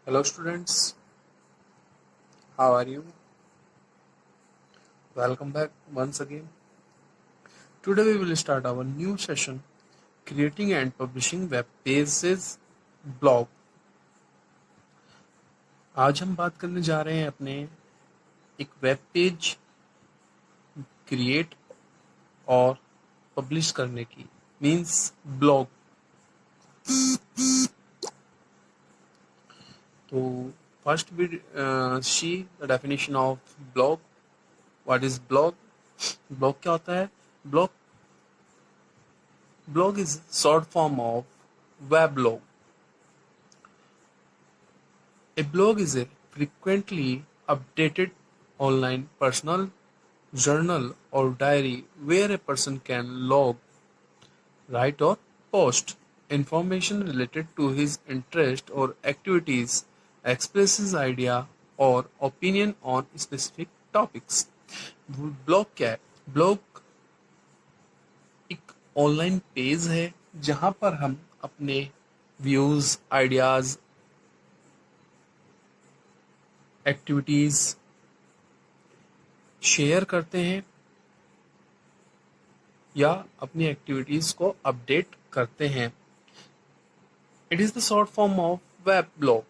Hello students, how are you? Welcome back once again. Today we will start our new session creating and publishing web pages blog. आज हम बात करने जा रहे हैं अपने एक वेब पेज क्रिएट और पब्लिश करने की मींस ब्लॉग. तो first we see the definition of blog. What is blog? Blog क्या होता है? Blog is short form of weblog. A blog is a frequently updated online personal journal or diary where a person can log, write or post information related to his interest or activities, express his idea or opinion on specific topics. Blog क्या है? Blog एक online page है जहां पर हम अपने views, ideas, activities share करते हैं या अपनी एक्टिविटीज को अपडेट करते हैं. It is the short form of web blog.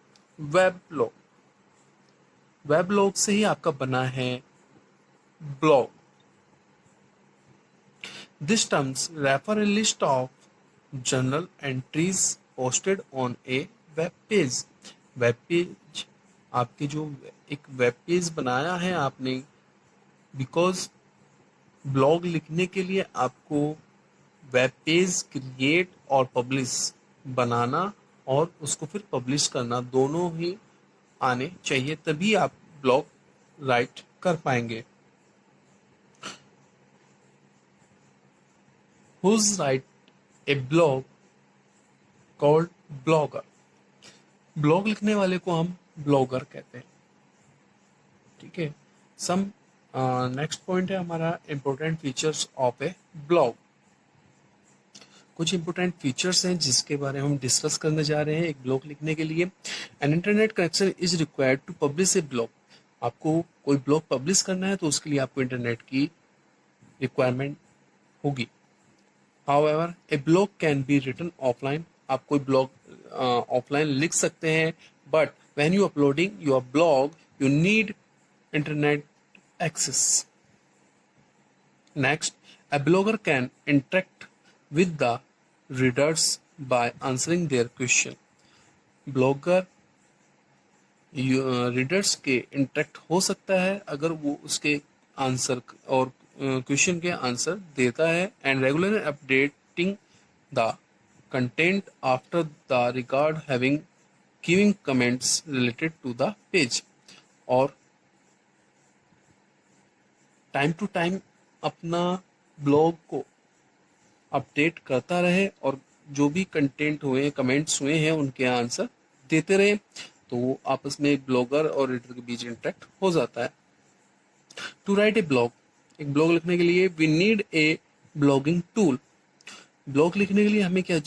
Web blog से ही आपका बना है blog. These terms refer a list of journal entries posted on a web page. Web page आपके जो एक वेब पेज बनाया है आपने, बिकॉज ब्लॉग लिखने के लिए आपको वेब पेज क्रिएट और पब्लिश बनाना और उसको फिर पब्लिश करना दोनों ही आने चाहिए, तभी आप ब्लॉग राइट कर पाएंगे. Who's write a blog called blogger? Blog लिखने वाले को हम ब्लॉगर कहते हैं. ठीक है. सम नेक्स्ट पॉइंट है हमारा important features of A blog. कुछ इंपॉर्टेंट फीचर्स हैं जिसके बारे में हम डिस्कस करने जा रहे हैं एक ब्लॉग लिखने के लिए. An internet connection is required to publish a blog. आपको कोई ब्लॉग पब्लिश करना है तो उसके लिए आपको इंटरनेट की रिक्वायरमेंट होगी. However, a blog can be written offline. आप कोई ब्लॉग ऑफलाइन लिख सकते हैं, but when you uploading your blog, you need internet access. Next, a blogger can interact with the readers by answering their question. Blogger readers के interact हो सकता है अगर वो उसके आंसर और क्वेश्चन के आंसर देता है. And regular updating the content after the record having giving comments related to the page. और टाइम टू टाइम अपना ब्लॉग को अपडेट करता रहे और जो भी कंटेंट हुए, कमेंट्स हुए हैं, उनके आंसर देते रहे, तो वो आपस में ब्लॉगर और रीडर के बीच इंटरेक्ट हो जाता है. To write a blog. एक ब्लॉग लिखने के लिए we need a blogging tool. Blog लिखने के लिए हमें क्या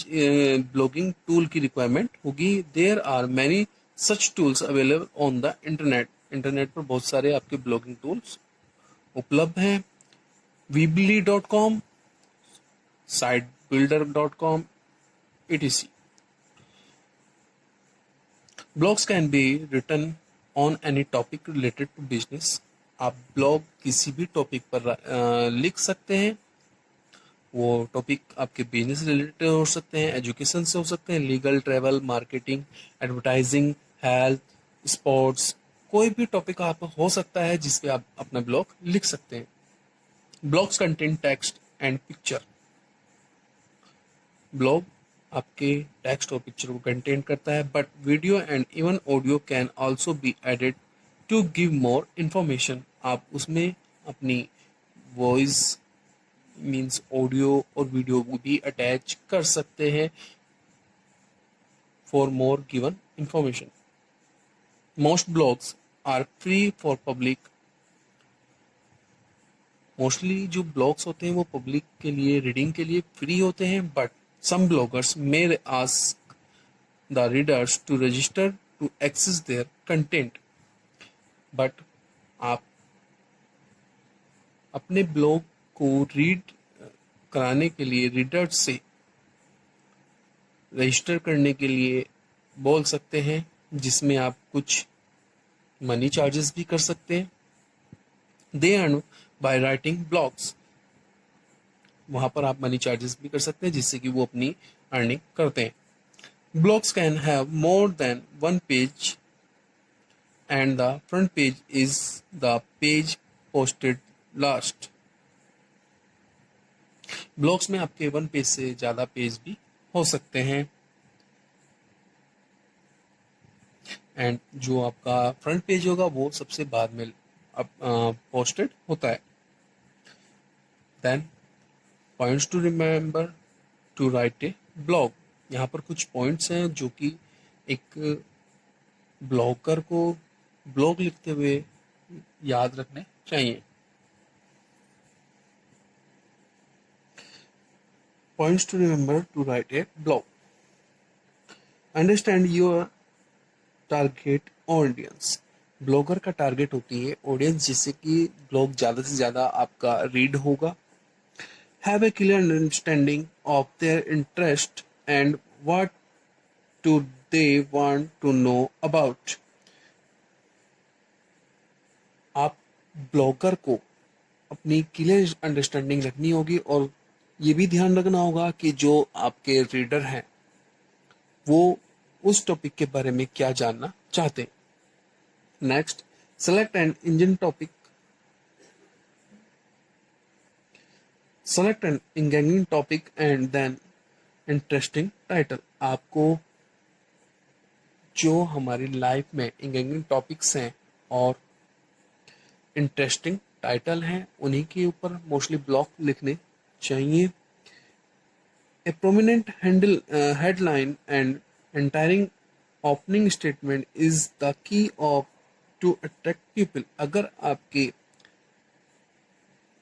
ब्लॉगिंग टूल की रिक्वायरमेंट होगी. There are many such tools available on the internet. Internet पर बहुत सारे आपके ब्लॉगिंग टूल्स उपलब्ध हैं. weebly.com, sitebuilder.com, etc. Blogs can be written on any topic related to business. आप ब्लॉग किसी भी टॉपिक पर लिख सकते हैं. वो टॉपिक आपके बिजनेस रिलेटेड हो सकते हैं, एजुकेशन से हो सकते हैं, legal, travel, marketing, advertising, health, sports, कोई भी टॉपिक आप हो सकता है जिस पे आप अपना ब्लॉग लिख सकते हैं. Blogs contain text and picture. Blog आपके टेक्स्ट और पिक्चर को कंटेन करता है, but video and even audio can also be added to give more information. आप उसमें अपनी वॉइस मीन्स ऑडियो और वीडियो भी अटैच कर सकते हैं for more given information. Most blogs are free for public. Mostly जो ब्लॉग्स होते हैं वो पब्लिक के लिए, रीडिंग के लिए फ्री होते हैं, but some bloggers may ask the readers to register to access their content. But आप अपने ब्लॉग को रीड कराने के लिए रीडर से रजिस्टर करने के लिए बोल सकते हैं, जिसमें आप कुछ मनी चार्जेस भी कर सकते हैं. They earn by writing blogs. वहां पर आप मनी चार्जेस भी कर सकते हैं, जिससे कि वो अपनी अर्निंग करते हैं. Blogs can have more than one page and the front page is the page posted last. Blogs में आपके वन पेज से ज्यादा पेज भी हो सकते हैं. एंड जो आपका फ्रंट पेज होगा वो सबसे बाद में पोस्टेड होता है. Then points to remember to write a blog. यहाँ पर कुछ पॉइंट्स हैं जो कि एक ब्लॉगर को ब्लॉग लिखते हुए याद रखने चाहिए. Points to remember to write a blog. Understand your target audience. Blogger का टारगेट होती है ऑडियंस, जिससे कि ब्लॉग ज़्यादा से ज़्यादा आपका रीड होगा. Have a clear understanding of their interest and what do they want to know about. आप ब्लॉगर को अपनी क्लियर अंडरस्टैंडिंग रखनी होगी और ये भी ध्यान रखना होगा कि जो आपके रीडर हैं वो उस टॉपिक के बारे में क्या जानना चाहते हैं. Next, select an engine topic. Select an engaging topic and then interesting title. आपको जो हमारी लाइफ में इंगेजिंग टॉपिक्स हैं और इंटरेस्टिंग टाइटल हैं उन्हीं के ऊपर मोस्टली ब्लॉग लिखने चाहिए. A prominent headline and entire opening statement is the key of to attract people. अगर आपके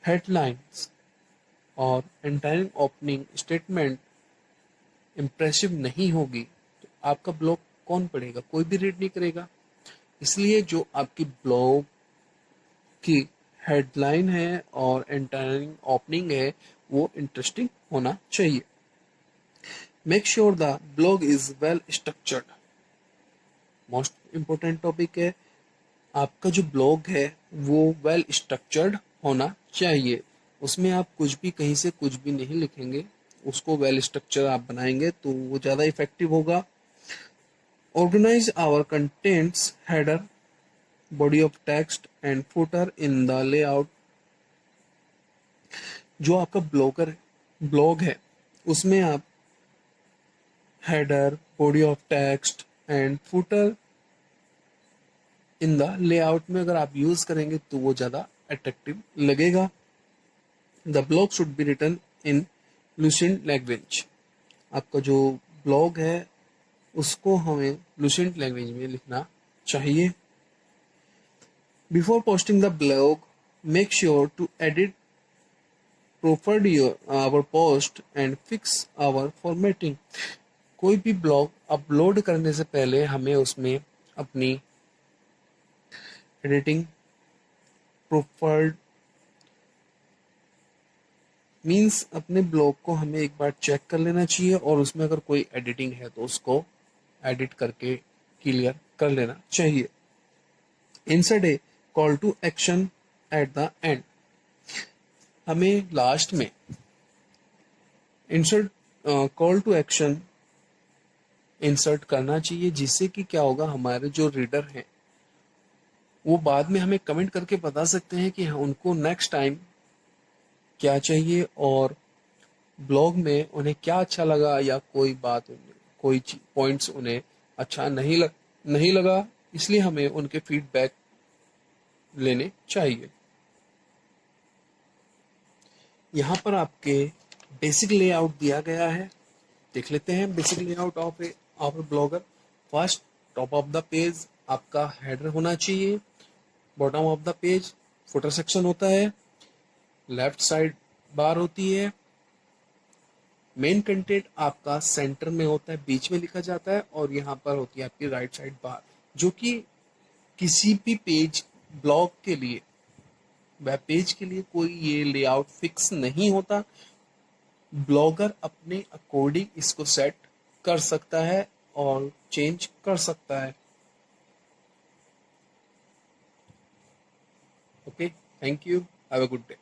headlines और entire opening statement impressive नहीं होगी तो आपका ब्लॉग कौन पढ़ेगा? कोई भी रीड नहीं करेगा. इसलिए जो आपकी ब्लॉग की हेडलाइन है और एंटायर ओपनिंग है वो इंटरेस्टिंग होना चाहिए. Make sure the blog is well structured. Most important topic है, आपका जो ब्लॉग है वो वेल स्ट्रक्चर्ड होना चाहिए. उसमें आप कुछ भी कहीं से कुछ भी नहीं लिखेंगे, उसको वेल स्ट्रक्चर आप बनाएंगे तो वो ज़्यादा इफेक्टिव होगा. Organise our contents, header, body of text and footer in the layout. जो आपका ब्लॉग है उसमें आप header, body of text and footer in the layout में अगर आप यूज करेंगे तो वो ज़्यादा अट्रैक्टिव लगेगा. The blog should be written in lucent language. आपका जो ब्लॉग है उसको हमें लुसेंट लैंग्वेज में लिखना चाहिए. Before posting the blog, make sure to edit proofread our post and fix our formatting. कोई भी ब्लॉग अपलोड करने से पहले हमें उसमें अपनी एडिटिंग प्रोफर्ड मीन्स अपने ब्लॉग को हमें एक बार चेक कर लेना चाहिए और उसमें अगर कोई एडिटिंग है तो उसको एडिट करके क्लियर कर लेना चाहिए. Insert a call to action at the end. हमें लास्ट में insert call to action insert करना चाहिए, जिससे कि क्या होगा, हमारे जो रीडर हैं वो बाद में हमें कमेंट करके बता सकते हैं कि उनको नेक्स्ट टाइम क्या चाहिए और ब्लॉग में उन्हें क्या अच्छा लगा या कोई बात कोई पॉइंट्स उन्हें अच्छा नहीं लगा. इसलिए हमें उनके फीडबैक लेने चाहिए. यहाँ पर आपके बेसिक लेआउट दिया गया है, देख लेते हैं. Basic layout of of blogger. First, top of the page आपका हेडर होना चाहिए. Bottom of the page footer section होता है. लेफ्ट साइड बार होती है. मेन कंटेंट आपका सेंटर में होता है, बीच में लिखा जाता है और यहाँ पर होती है आपकी राइट साइड बार. जो कि किसी भी पेज, ब्लॉग के लिए, वेब पेज के लिए कोई ये लेआउट फिक्स नहीं होता। ब्लॉगर अपने अकॉर्डिंग इसको सेट कर सकता है और चेंज कर सकता है। Okay, thank you, have a good day.